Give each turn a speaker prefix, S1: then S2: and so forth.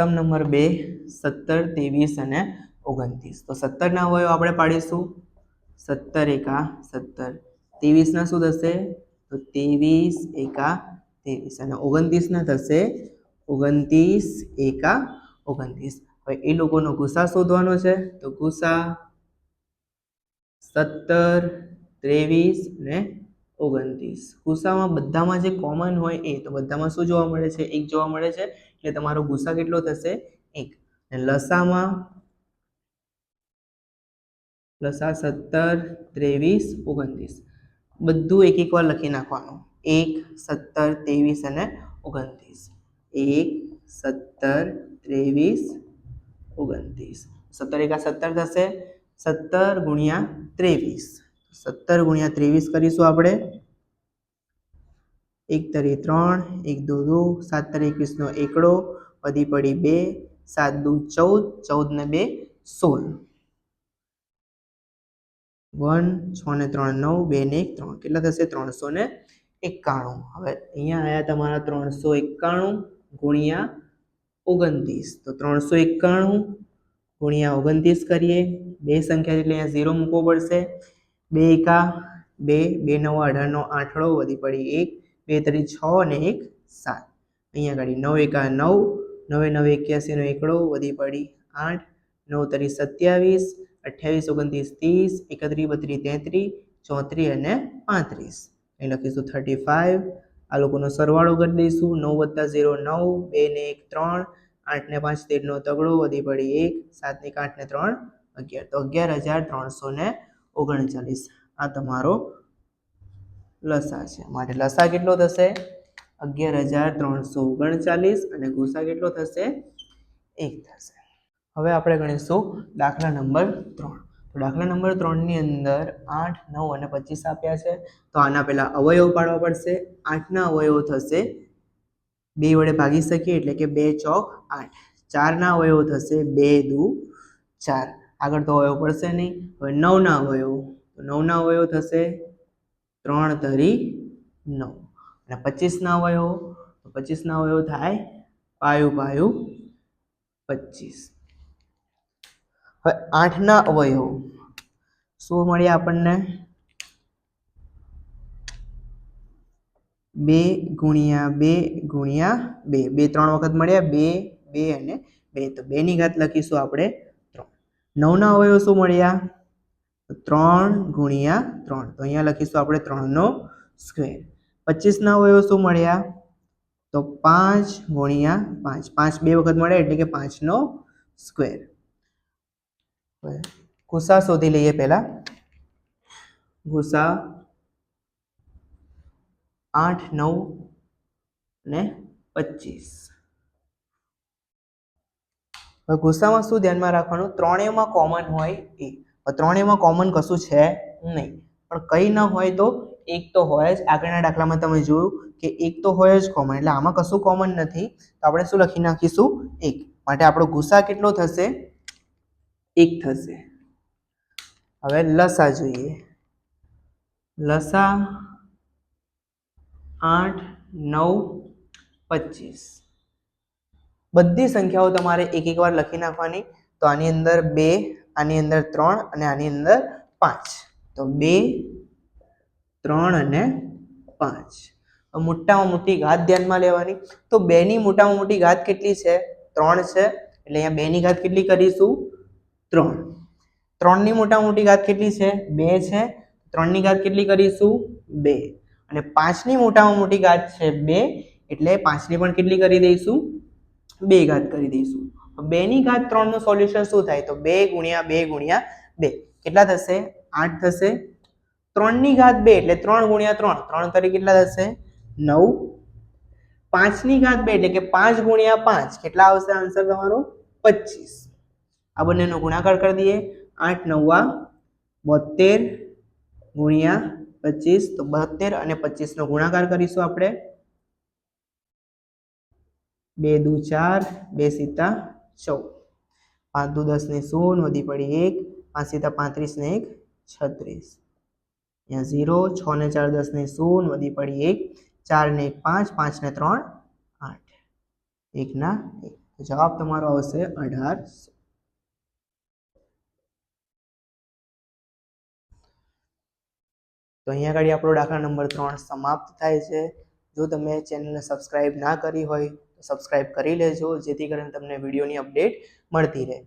S1: સમ number 2 17 23 અને 29 તો 17 ના અવયવ આપણે પાડીશું 17 એકા 17 23 ના શું થશે તો 23 એકા 23 અને 29 ના થશે 29 એકા 29 હવે એ લોકોનો ગુસા શોધવાનો છે તો ગુસા 17 23 ને 29 ગુસામાં બધામાં જે કોમન હોય એ તો બધામાં શું જોવા મળે છે એક જોવા મળે છે એટલે તમારો ગુસા કેટલો થશે 1 અને લસામાં લસા 17 23 29 બધું એક એક વાર લખી નાખવાનું 1 17 23 અને 29 1 17 23 29 17 એકા 17 થશે 17 ગુણ્યા 23 17 ગુણ્યા 23 કરીશું આપણે 1 તરી 3 1 2 2 7 તરી 21 નો એકડો વધી પડી 2 7 દુ 14 14 ને 2 16 1 6 ને 3 9 2 ને 1 3 કેટલા થશે 391 હવે અહીંયા આયા તમારા 391 ગુણ્યા 29 તો 391 ગુણ્યા 29 કરીએ બે સંખ્યા એટલે અહીંયા 0 મૂકવો પડશે 2 એકા 2 2 9 18 નો આઠડો વધી પડી 1 2 તરી 6 અને 1 7 અહીંયા ગાડી 9 એકા 9 9 9 81 નો એકડો વધી પડી 8 9 તરી 27 28 29 30 31 32 33 34 અને 35 અહીં લખીશું 35 આ લોકોનો સરવાળો કરી દઈશું 9 + 0 9 2 ને 1 3 8 ને 5 13 નો તગડો વધી પડી 1 7 ને 8 ને 3 11 તો 11339 આ તમારો લસા છે માટે લસા કેટલો થશે 11339 અને ગુસા કેટલો થશે 1 થશે હવે આપણે ગણીશું દાખલા નંબર 3 તો દાખલા નંબર 3 ની અંદર 8 9 અને 25 આપ્યા છે તો આના પહેલા અવયવ પાડવા પડશે 8 ના અવયવ થશે 2 વડે ભાગી શકીએ એટલે કે 2 ચોક 8 4 ના અવયવ થશે 2 દુ 4 આગળ તો અવયવ પડશે નહીં હવે 9 ના અવયવ તો 9 ના અવયવ થશે 3 તરી 9 અને 25 ના અવયવ તો 25 ના અવયવ થાય પાયું પાયું 25 હવે 8 ના અવયવ શું મળ્યા આપણને 2 ગુણ્યા 2 ગુણ્યા 2 2 3 વખત મળ્યા 2 2 અને 2 તો 2 ની ઘાત લખીશું આપણે 3 9 ના અવયવ શું મળ્યા 3 ગુણ્યા 3 તો અહીંયા લખીશું આપણે 3 નો સ્ક્વેર 25 ના અવયવ શું મળ્યા તો 5 ગુણ્યા 5 5 બે વખત મળ્યા એટલે કે 5 નો સ્ક્વેર ગુસા શોધી લઈએ પહેલા ગુસા 8 9 ને 25 હવે ગુસામાં શું ધ્યાનમાં રાખવાનું ત્રણેયમાં કોમન હોય એ ત્રણેયમાં કોમન કશું છે નહીં પણ કઈ ન હોય તો એક તો હોય જ આગળના દાખલામાં તમે જોયું કે એક તો હોય જ કોમન એટલે આમાં કશું કોમન નથી તો આપણે શું લખી નાખીશું એક માટે આપણો ગુસા કેટલો થશે 1 થશે હવે લસા જોઈએ લસા 8 9 25 બધી સંખ્યાઓ તમારે એક એક વાર લખી નાખવાની તો આની અંદર 2 આની અંદર 3 અને આની અંદર 5 તો 2 3 અને 5 મોટામાં મોટી ઘાત ધ્યાનમાં લેવાની તો 2 ની મોટામાં મોટી ઘાત કેટલી છે 3 છે એટલે અહીંયા 2 ની ઘાત કેટલી કરીશું 3 3 ની મોટામાં મોટી ઘાત કેટલી છે 2 છે 3 ની ઘાત કેટલી કરીશું 2 અને 5 ની મોટામાં મોટી ઘાત છે 2 એટલે 5 ની પણ કેટલી કરી દઈશું 2 ઘાત કરી દઈશું 2 ની ઘાત 3 નું સોલ્યુશન શું થાય તો 2 ગુણ્યા 2 ગુણ્યા 2 કેટલા થશે 8 થશે 3 ની ઘાત 2 એટલે 3 ગુણ્યા 3 3 તરી કેટલા થશે 9 5 ની ઘાત 2 એટલે કે 5 ગુણ્યા 5 કેટલા આવશે આન્સર તમારો 25 આ બંનેનો ગુણાકાર કરી દઈએ 8 9 72 ગુણ્યા 25 તો 72 અને 25 નો ગુણાકાર કરીશું આપણે 2 દુ 4 2 સીતા 14 5 દુ 10 ને 0 વધી પડી 1 5 સીતા 35 ને 1 36 यहाँ 0 6 ने 4 10 ने 0 वधी पड़ी 1 4 ने 1 5 5 ने 3 8 1 ना 1 જવાબ તમારો આવશે 1800. તો અહીંયા આગળ આપણો દાખલા નંબર 3 સમાપ્ત થાય છે. જો તમે ચેનલને સબસ્ક્રાઇબ ના કરી હોય તો સબસ્ક્રાઇબ કરી લેજો, જેથી કરીને તમને વિડીયોની અપડેટ મળતી રહે.